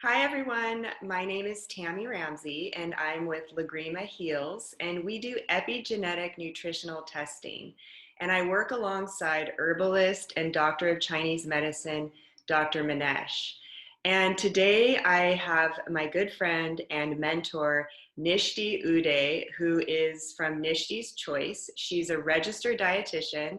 Hi everyone, my name is Tammy Ramsay and I'm with Lagrima Heals, and we do epigenetic nutritional testing. And I work alongside herbalist and doctor of Chinese medicine, Dr. Manesh. And today I have my good friend and mentor, Nishti Udeh, who is from Nishti's Choice. She's a registered dietitian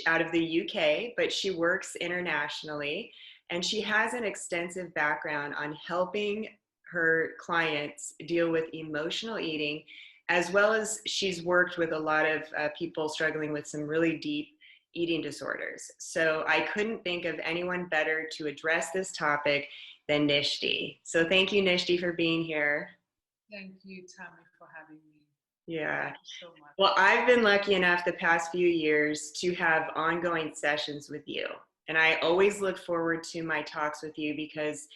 out of the UK, but she works internationally. And she has an extensive background on helping her clients deal with emotional eating, as well as she's worked with a lot of people struggling with some really deep eating disorders. So I couldn't think of anyone better to address this topic than Nishti. So thank you, Nishti, for being here. Thank you, Tammy, for having me. Yeah. Thank you so much. Well, I've been lucky enough the past few years to have ongoing sessions with you. And I always look forward to my talks with you because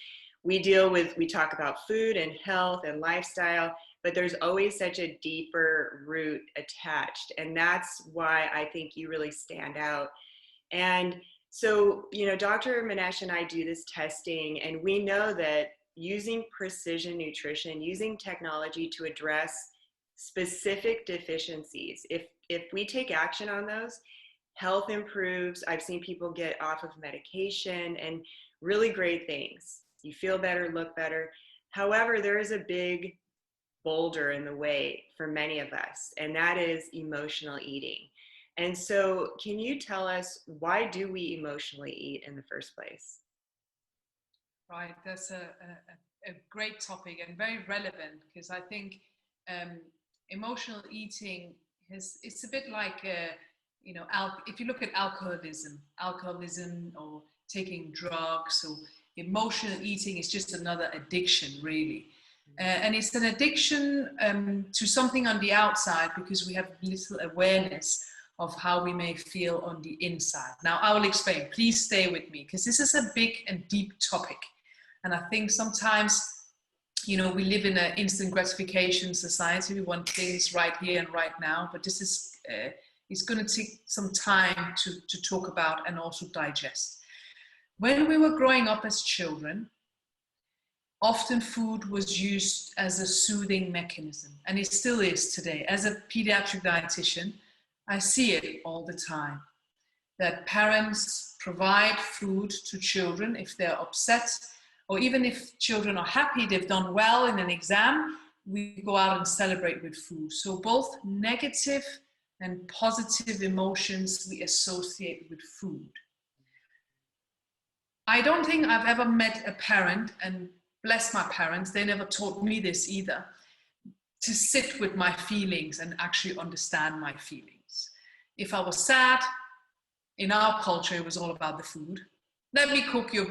we talk about food and health and lifestyle, but there's always such a deeper root attached. And that's why I think you really stand out. And so, Dr. Manesh and I do this testing, and we know that using precision nutrition, using technology to address specific deficiencies, if we take action on those, health improves. I've seen people get off of medication and really great things. You feel better, look better. However, there is a big boulder in the way for many of us, and that is emotional eating. And so, can you tell us, why do we emotionally eat in the first place? Right, that's a great topic and very relevant, because I think emotional eating it's a bit like if you look at alcoholism or taking drugs, or emotional eating is just another addiction, really. And it's an addiction to something on the outside because we have little awareness of how we may feel on the inside. Now, I will explain. Please stay with me, because this is a big and deep topic. And I think sometimes, we live in an instant gratification society. We want things right here and right now. But this is it's going to take some time to talk about and also digest. When we were growing up as children, often food was used as a soothing mechanism. And it still is today. As a pediatric dietitian, I see it all the time, that parents provide food to children if they're upset, or even if children are happy, they've done well in an exam, we go out and celebrate with food. So both negative and positive emotions we associate with food. I don't think I've ever met a parent, and bless my parents, they never taught me this either, to sit with my feelings and actually understand my feelings. If I was sad, in our culture, it was all about the food. Let me cook your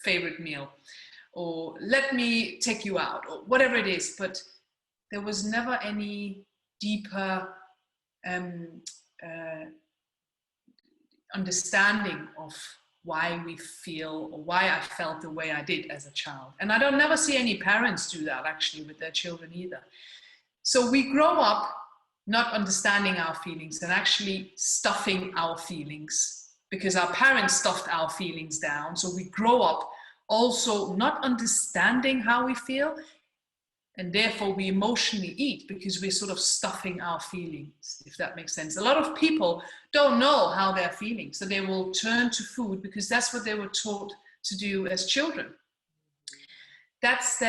favorite meal, or let me take you out, or whatever it is. But there was never any deeper understanding of why we feel, or why I felt the way I did as a child. And I don't never see any parents do that actually with their children either. So we grow up not understanding our feelings and actually stuffing our feelings because our parents stuffed our feelings down. So we grow up also not understanding how we feel, and therefore we emotionally eat because we're sort of stuffing our feelings, if that makes sense. A lot of people don't know how they're feeling, so they will turn to food because that's what they were taught to do as children. That's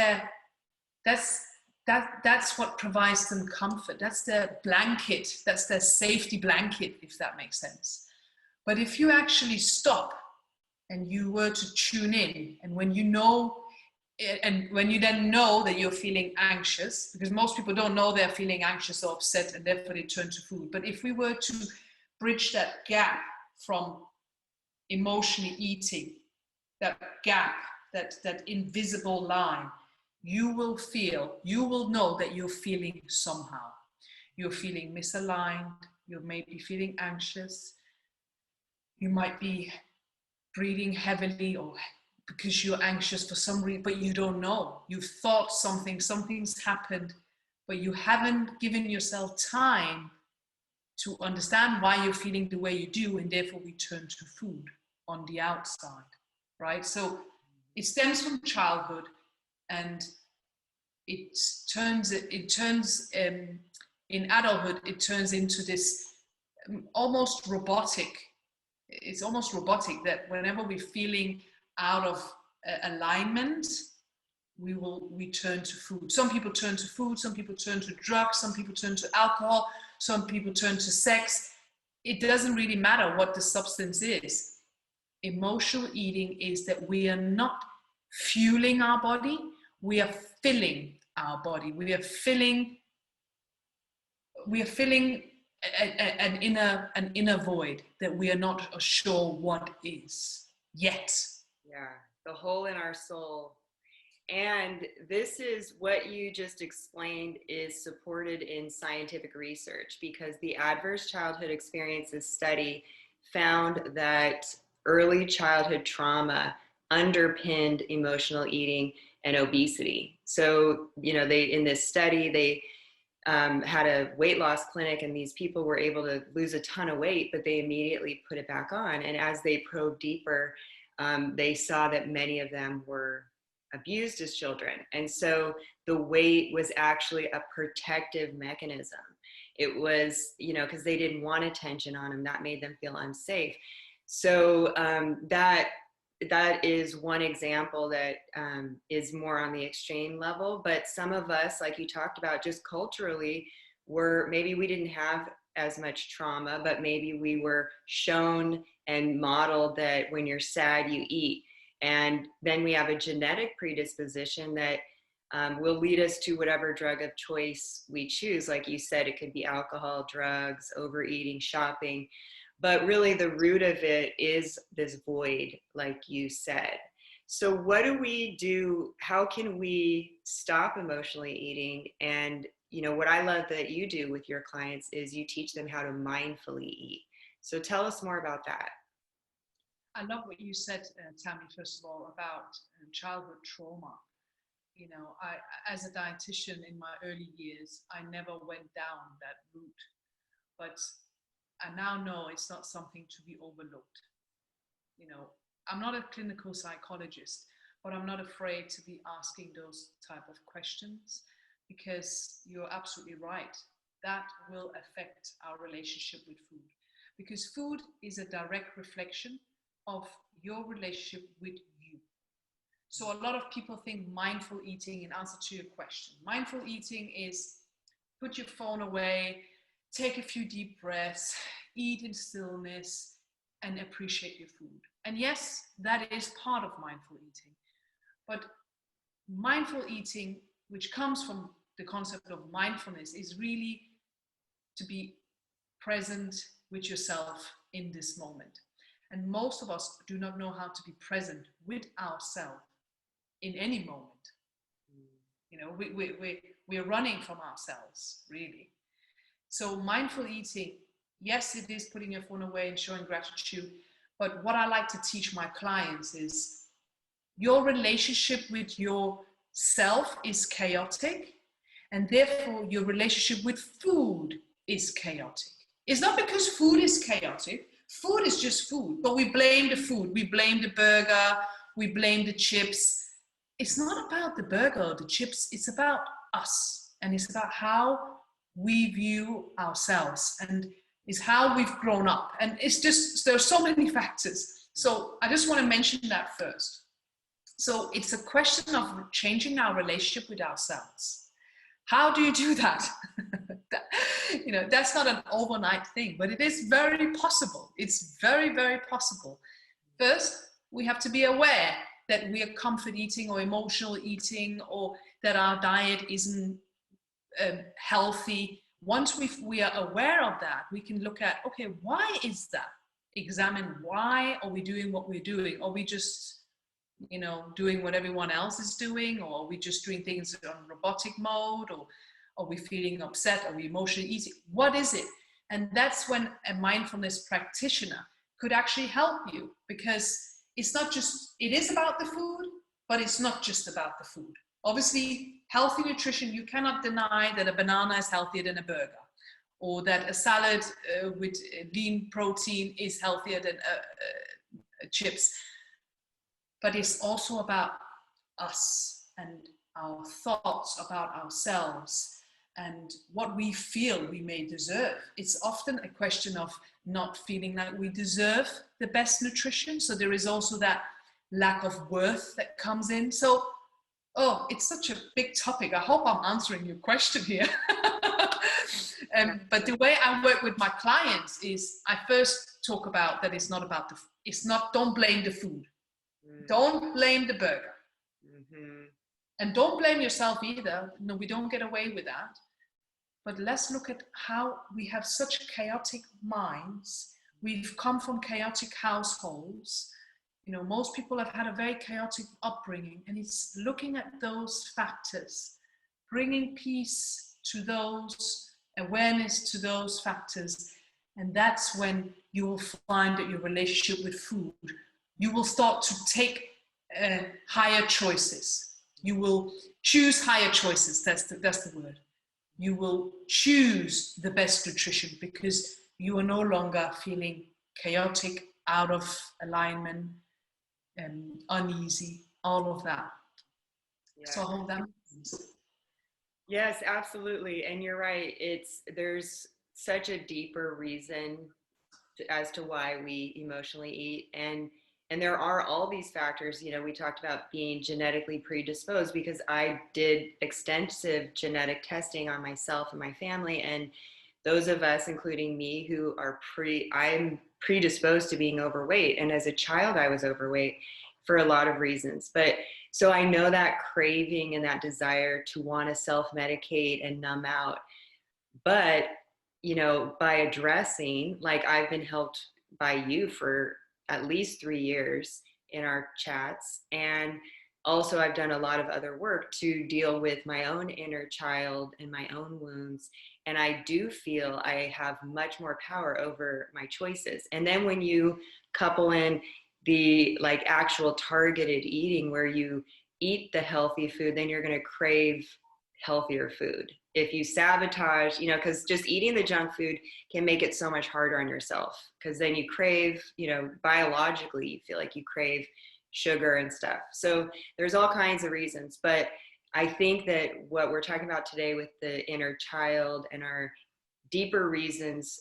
what provides them comfort. That's their blanket. That's their safety blanket, if that makes sense. But if you actually stop and you were to tune in, and when you then know that you're feeling anxious, because most people don't know they're feeling anxious or upset and therefore they turn to food. But if we were to bridge that gap from emotionally eating, that gap, that invisible line, you will know that you're feeling somehow. You're feeling misaligned, you may be feeling anxious, you might be breathing heavily, or because you're anxious for some reason, but you don't know. You've thought something's happened, but you haven't given yourself time to understand why you're feeling the way you do, and therefore we turn to food on the outside, right? So It stems from childhood, and it turns in adulthood, it turns into this almost robotic. It's almost robotic that whenever we're feeling out of alignment, we turn to food. Some people turn to food, some people turn to drugs, some people turn to alcohol, some people turn to sex. It doesn't really matter what the substance is. Emotional eating is that we are not fueling our body, we are filling our body. We are filling an inner void that we are not sure what is yet. Yeah, the hole in our soul. And this is what you just explained is supported in scientific research, because the Adverse Childhood Experiences study found that early childhood trauma underpinned emotional eating and obesity. So, they, in this study, they had a weight loss clinic, and these people were able to lose a ton of weight, but they immediately put it back on. And as they probed deeper, they saw that many of them were abused as children. And so the weight was actually a protective mechanism. It was, because they didn't want attention on them, that made them feel unsafe. So that is one example that is more on the extreme level. But some of us, like you talked about, just culturally, maybe we didn't have as much trauma, but maybe we were shown and modeled that when you're sad, you eat. And then we have a genetic predisposition that will lead us to whatever drug of choice we choose. Like you said, it could be alcohol, drugs, overeating, shopping. But really the root of it is this void, like you said. So what do we do? How can we stop emotionally eating? And, what I love that you do with your clients is you teach them how to mindfully eat. So tell us more about that. I love what you said, Tammy, first of all, about childhood trauma. I, as a dietitian in my early years, I never went down that route. But I now know it's not something to be overlooked. I'm not a clinical psychologist, but I'm not afraid to be asking those type of questions, because you're absolutely right. That will affect our relationship with food, because food is a direct reflection of your relationship with you. So a lot of people think mindful eating, in answer to your question, mindful eating is put your phone away, take a few deep breaths, eat in stillness, and appreciate your food. And yes, that is part of mindful eating. But mindful eating, which comes from the concept of mindfulness, is really to be present with yourself in this moment. And most of us do not know how to be present with ourselves in any moment. We're running from ourselves, really. So mindful eating, yes, it is putting your phone away and showing gratitude. But what I like to teach my clients is your relationship with yourself is chaotic, and therefore your relationship with food is chaotic. It's not because food is chaotic. Food is just food, but we blame the food. We blame the burger. We blame the chips. It's not about the burger or the chips. It's about us, and it's about how we view ourselves, and it's how we've grown up. And it's just, there are so many factors. So I just want to mention that first. So it's a question of changing our relationship with ourselves. How do you do that? That's not an overnight thing, but it is very possible. It's very, very possible. First, we have to be aware that we are comfort eating or emotional eating, or that our diet isn't healthy. Once we are aware of that, we can look at, okay, why is that? Examine why are we doing what we're doing? Are we just, doing what everyone else is doing? Or are we just doing things on robotic mode? Or are we feeling upset? Are we emotionally eating? What is it? And that's when a mindfulness practitioner could actually help you, because it's not just, it is about the food, but it's not just about the food. Obviously, healthy nutrition, you cannot deny that a banana is healthier than a burger, or that a salad with lean protein is healthier than chips. but it's also about us and our thoughts about ourselves and what we feel we may deserve. It's often a question of not feeling like we deserve the best nutrition. So there is also that lack of worth that comes in. So, oh, it's such a big topic. I hope I'm answering your question here. But the way I work with my clients is I first talk about that it's not about don't blame the food. Don't blame the burger. And don't blame yourself either. No, we don't get away with that. But let's look at how we have such chaotic minds. We've come from chaotic households. You know, most people have had a very chaotic upbringing, and it's looking at those factors, bringing peace to those, awareness to those factors. And that's when you will find that your relationship with food, you will start to take higher choices. You will choose higher choices. That's the word. You will choose the best nutrition because you are no longer feeling chaotic, out of alignment, uneasy, all of that. Yeah. So I hope that makes sense. Yes, absolutely. And you're right. There's such a deeper reason as to why we emotionally eat. And there are all these factors. You know, we talked about being genetically predisposed because I did extensive genetic testing on myself and my family. And those of us, including me, who are I'm predisposed to being overweight. And as a child, I was overweight for a lot of reasons. But so I know that craving and that desire to want to self-medicate and numb out. But, you know, by addressing, like I've been helped by you for at least 3 years in our chats. And also I've done a lot of other work to deal with my own inner child and my own wounds. And I do feel I have much more power over my choices. And then when you couple in the like actual targeted eating where you eat the healthy food, then you're going to crave healthier food. If you sabotage, you know, because just eating the junk food can make it so much harder on yourself, because then you crave, you know, biologically, you feel like you crave sugar and stuff. So there's all kinds of reasons. But I think that what we're talking about today with the inner child and our deeper reasons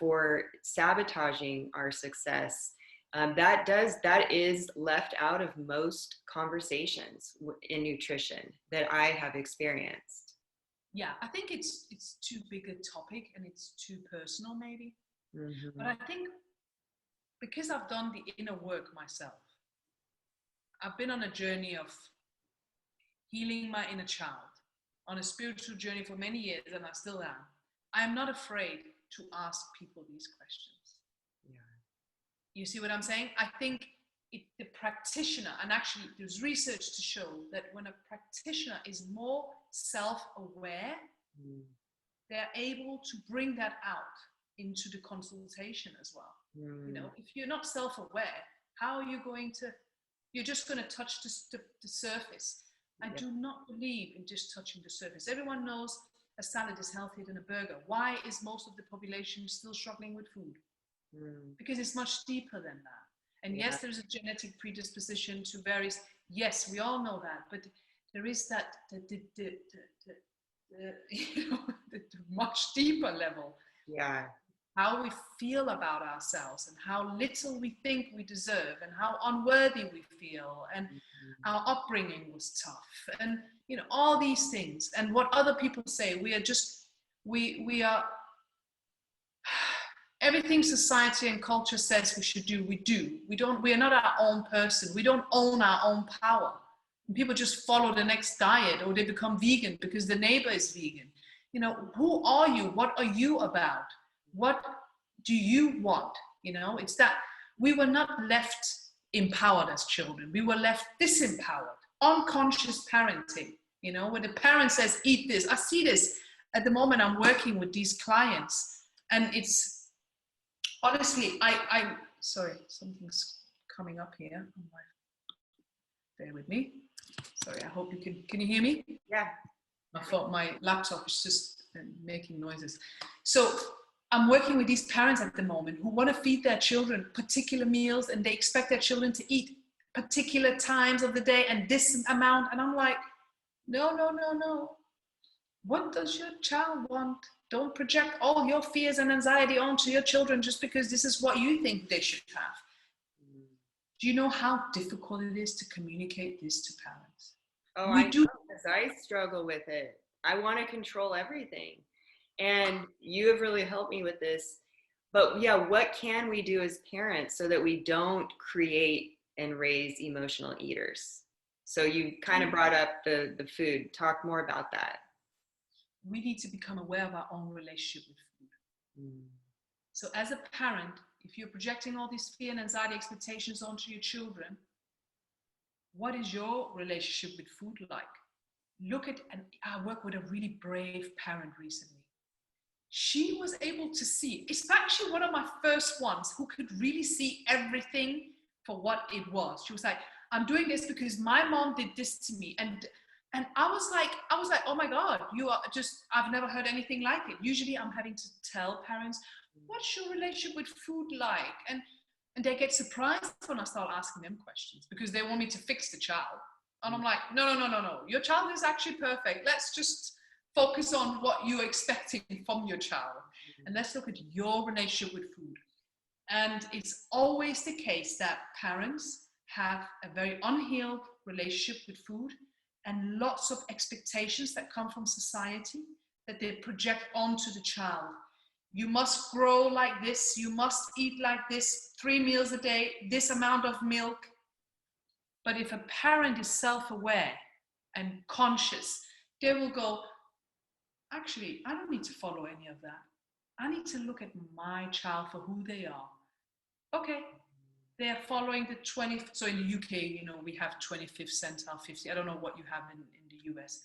for sabotaging our success, that is left out of most conversations in nutrition that I have experienced. Yeah, I think it's too big a topic and it's too personal maybe. Mm-hmm. But I think because I've done the inner work myself, I've been on a journey of healing my inner child, on a spiritual journey for many years, and I still am. I am not afraid to ask people these questions. Yeah. You see what I'm saying? I think the practitioner, and actually there's research to show that when a practitioner is more self-aware, they're able to bring that out into the consultation as well. You know, if you're not self-aware, how are you going to, you're just going to touch the surface. I do not believe in just touching the surface. Everyone knows a salad is healthier than a burger. Why is most of the population still struggling with food? Because it's much deeper than that. And yes, there's a genetic predisposition to various, yes, we all know that, but there is that, you know, the much deeper level. Yeah. How we feel about ourselves and how little we think we deserve and how unworthy we feel, and our upbringing was tough, and, you know, all these things, and what other people say. We are just, we are, everything society and culture says we should do, we do. We are not our own person. We don't own our own power. And people just follow the next diet, or they become vegan because the neighbor is vegan. You know, who are you? What are you about? What do you want? You know, it's that we were not left empowered as children. We were left disempowered, unconscious parenting, you know, where the parent says, eat this. I see this at the moment. I'm working with these clients, and it's, honestly, I sorry, something's coming up here. Bear with me. Sorry, I hope you can you hear me? Yeah. I thought my laptop is just making noises. So I'm working with these parents at the moment who want to feed their children particular meals, and they expect their children to eat particular times of the day and this amount. And I'm like, no. What does your child want? Don't project all your fears and anxiety onto your children just because this is what you think they should have. Do you know how difficult it is to communicate this to parents? Oh, I know, because I struggle with it. I want to control everything. And you have really helped me with this. But yeah, what can we do as parents so that we don't create and raise emotional eaters? So you kind of brought up the food. Talk more about that. We need to become aware of our own relationship with food. So as a parent, if you're projecting all these fear and anxiety expectations onto your children, what is your relationship with food like? Look at, and I worked with a really brave parent recently. She was able to see, it's actually one of my first ones who could really see everything for what it was. She was like, I'm doing this because my mom did this to me. And I was like, oh my God, you are just, I've never heard anything like it. Usually I'm having to tell parents, what's your relationship with food like? And they get surprised when I start asking them questions because they want me to fix the child. And I'm like, no. Your child is actually perfect. Let's just focus on what you're expecting from your child. And let's look at your relationship with food. And it's always the case that parents have a very unhealed relationship with food and lots of expectations that come from society that they project onto the child. You must grow like this, you must eat like this, 3 meals a day, this amount of milk. But if a parent is self-aware and conscious, they will go, actually, I don't need to follow any of that. I need to look at my child for who they are. Okay, they are following the 20th, so in the UK, you know, we have 25th centile, 50. I don't know what you have in the US.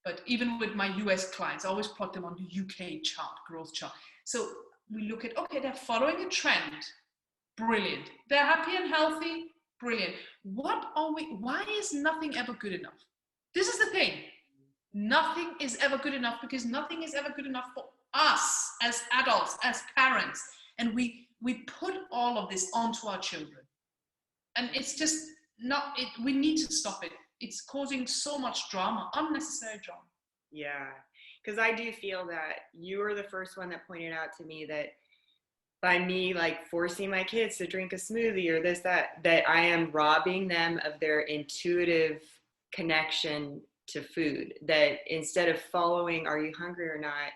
But even with my US clients, I always plot them on the UK chart, growth chart. So we look at, okay, they're following a trend. Brilliant. They're happy and healthy. Brilliant. Why is nothing ever good enough? This is the thing. Nothing is ever good enough because nothing is ever good enough for us as adults, as parents. And we put all of this onto our children. And it's just not, we need to stop it. It's causing so much drama, unnecessary drama. Yeah, because I do feel that you were the first one that pointed out to me that by me like forcing my kids to drink a smoothie or this, that I am robbing them of their intuitive connection to food, that instead of following, are you hungry or not,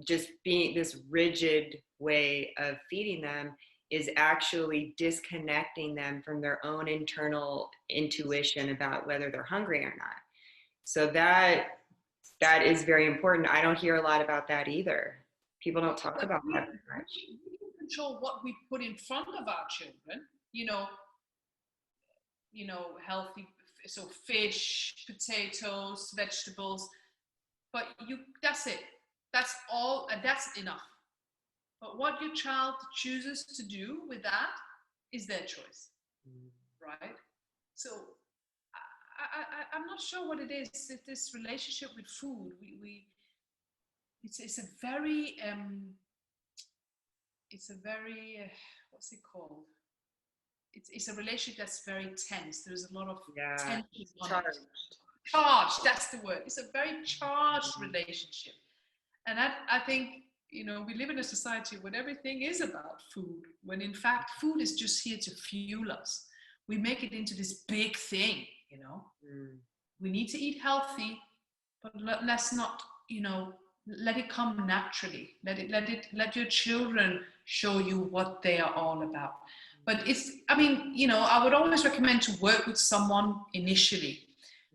just being this rigid way of feeding them is actually disconnecting them from their own internal intuition about whether they're hungry or not. So that is very important. I don't hear a lot about that either. People don't talk about that very much. We can control what we put in front of our children, you know, healthy, so fish, potatoes, vegetables, but that's it. That's all, and that's enough. But what your child chooses to do with that is their choice, right? So I'm not sure what it is. This relationship with food, it's a very what's it called? It's a relationship that's very tense. There's a lot of tension on it. Charged, that's the word. It's a very charged relationship, and I think, you know, we live in a society where everything is about food, when in fact food is just here to fuel us. We make it into this big thing, you know. We need to eat healthy, but let's not, you know, let it come naturally. Let your children show you what they are all about. But I mean, you know, I would always recommend to work with someone initially,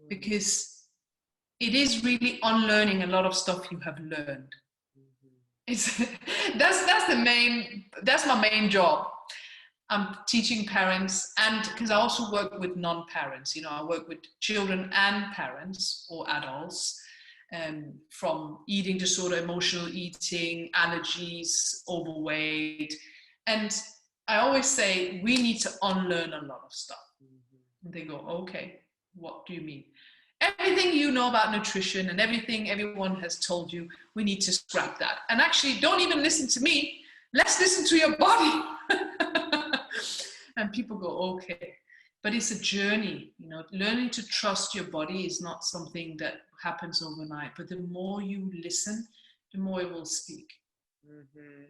because it is really unlearning a lot of stuff you have learned. That's my main job. I'm teaching parents, and because I also work with non-parents, you know, I work with children and parents or adults, from eating disorder, emotional eating, allergies, overweight. And I always say, we need to unlearn a lot of stuff. And they go, okay, what do you mean? Everything you know about nutrition and everything everyone has told you, we need to scrap that. And actually, don't even listen to me. Let's listen to your body. And people go, okay. but it's a journey. Learning to trust your body is not something that happens overnight, but the more you listen, the more it will speak.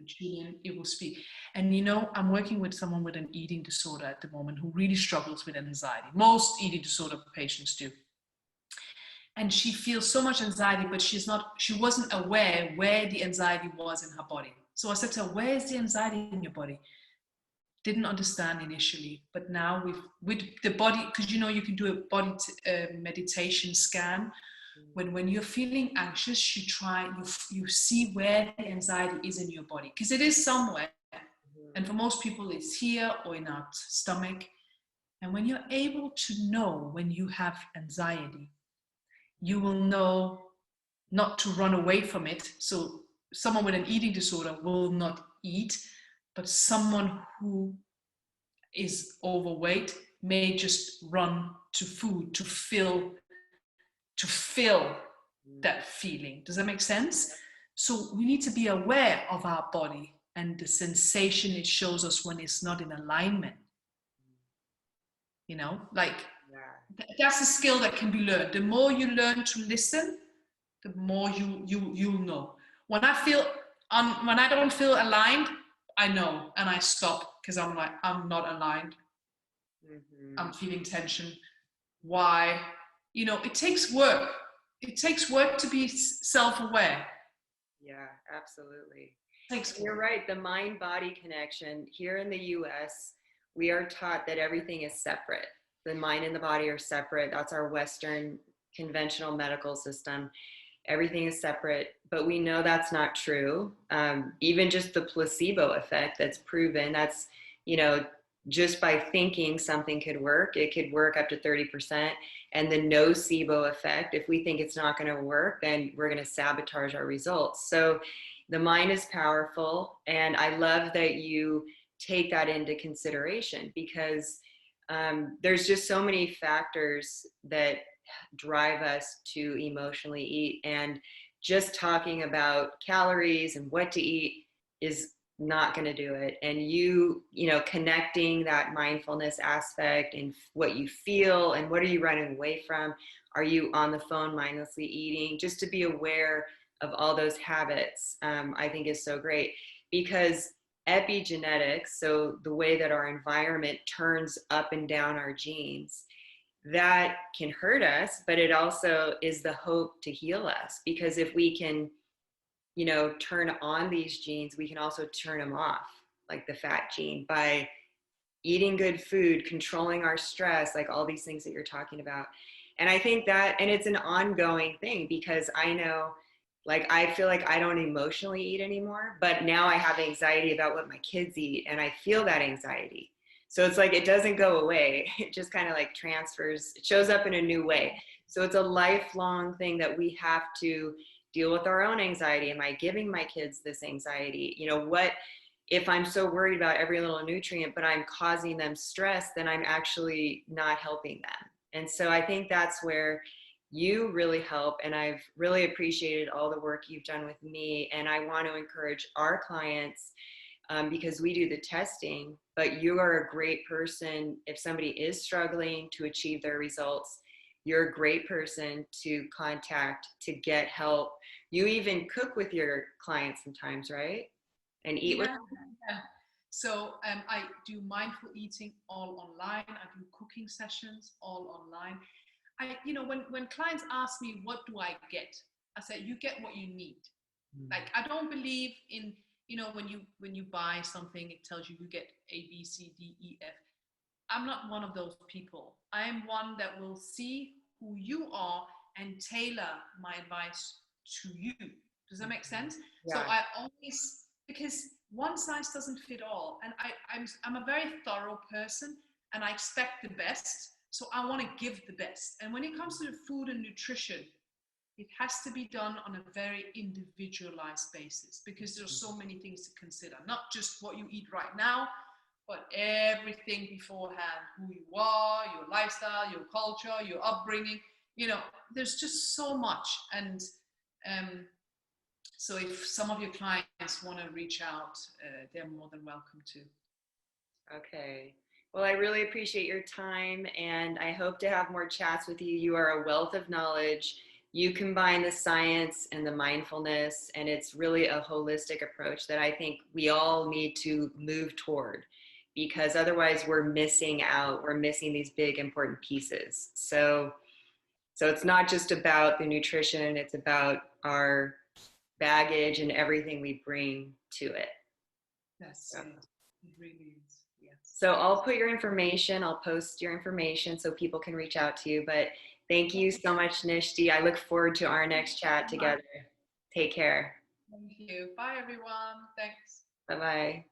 Julian, it will speak. And I'm working with someone with an eating disorder at the moment who really struggles with anxiety. Most eating disorder patients do. And she feels so much anxiety, but she wasn't aware where the anxiety was in her body. So I said to her, where is the anxiety in your body? Didn't understand initially, but now with the body, because you can do a body meditation scan. When you're feeling anxious, you see where the anxiety is in your body, because it is somewhere. And for most people, it's here or in our stomach. And when you're able to know when you have anxiety, you will know not to run away from it. So someone with an eating disorder will not eat, but someone who is overweight may just run to food to fill that feeling. Does that make sense? So we need to be aware of our body and the sensation it shows us when it's not in alignment. That's a skill that can be learned. The more you learn to listen, the more you'll know. When I don't feel aligned, I know, and I stop, because I'm like, I'm not aligned. I'm feeling tension. Why? It takes work. It takes work to be self-aware. Yeah, absolutely. Thanks. You're right. The mind-body connection here in the US, we are taught that everything is separate. The mind and the body are separate. That's our Western conventional medical system. Everything is separate, but we know that's not true. Even just the placebo effect that's proven, that's, just by thinking something could work, it could work up to 30%. And the nocebo effect, if we think it's not going to work, then we're going to sabotage our results. So the mind is powerful. And I love that you take that into consideration, because there's just so many factors that drive us to emotionally eat. And just talking about calories and what to eat is not going to do it. And connecting that mindfulness aspect and what you feel and what are you running away from? Are you on the phone mindlessly eating? Just to be aware of all those habits, I think is so great, because epigenetics, so the way that our environment turns up and down our genes, that can hurt us, but it also is the hope to heal us, because if we can turn on these genes, we can also turn them off, like the fat gene, by eating good food, controlling our stress, like all these things that you're talking about. And I think that, and it's an ongoing thing, because I know, like, I feel like I don't emotionally eat anymore, but now I have anxiety about what my kids eat, and I feel that anxiety. So it's like, it doesn't go away. It just kind of like transfers, it shows up in a new way. So it's a lifelong thing that we have to deal with our own anxiety. Am I giving my kids this anxiety? What if I'm so worried about every little nutrient, but I'm causing them stress, then I'm actually not helping them. And so I think that's where you really help. And I've really appreciated all the work you've done with me. And I want to encourage our clients, because we do the testing, but you are a great person. If somebody is struggling to achieve their results, you're a great person to contact to get help. You even cook with your clients sometimes, right? And eat with them? Yeah. So I do mindful eating all online. I do cooking sessions all online. When clients ask me, what do I get? I say, you get what you need. Like, I don't believe in, when you buy something, it tells you get A, B, C, D, E, F. I'm not one of those people. I am one that will see who you are and tailor my advice to you. Does that make sense? Yeah. So I always, because one size doesn't fit all. And I'm a very thorough person, and I expect the best. So I want to give the best. And when it comes to the food and nutrition, it has to be done on a very individualized basis, because there's so many things to consider, not just what you eat right now, but everything beforehand, who you are, your lifestyle, your culture, your upbringing. There's just so much. And so if some of your clients want to reach out, they're more than welcome to. Okay. Well, I really appreciate your time, and I hope to have more chats with you. You are a wealth of knowledge. You combine the science and the mindfulness, and it's really a holistic approach that I think we all need to move toward, because otherwise we're missing out. We're missing these big important pieces. So it's not just about the nutrition, it's about our baggage and everything we bring to it. That's So, it. It really is. Yes. so I'll put your information, I'll post your information so people can reach out to you. But thank you so much, Nishti. I look forward to our next chat together. Take care. Thank you. Bye, everyone. Thanks. Bye bye.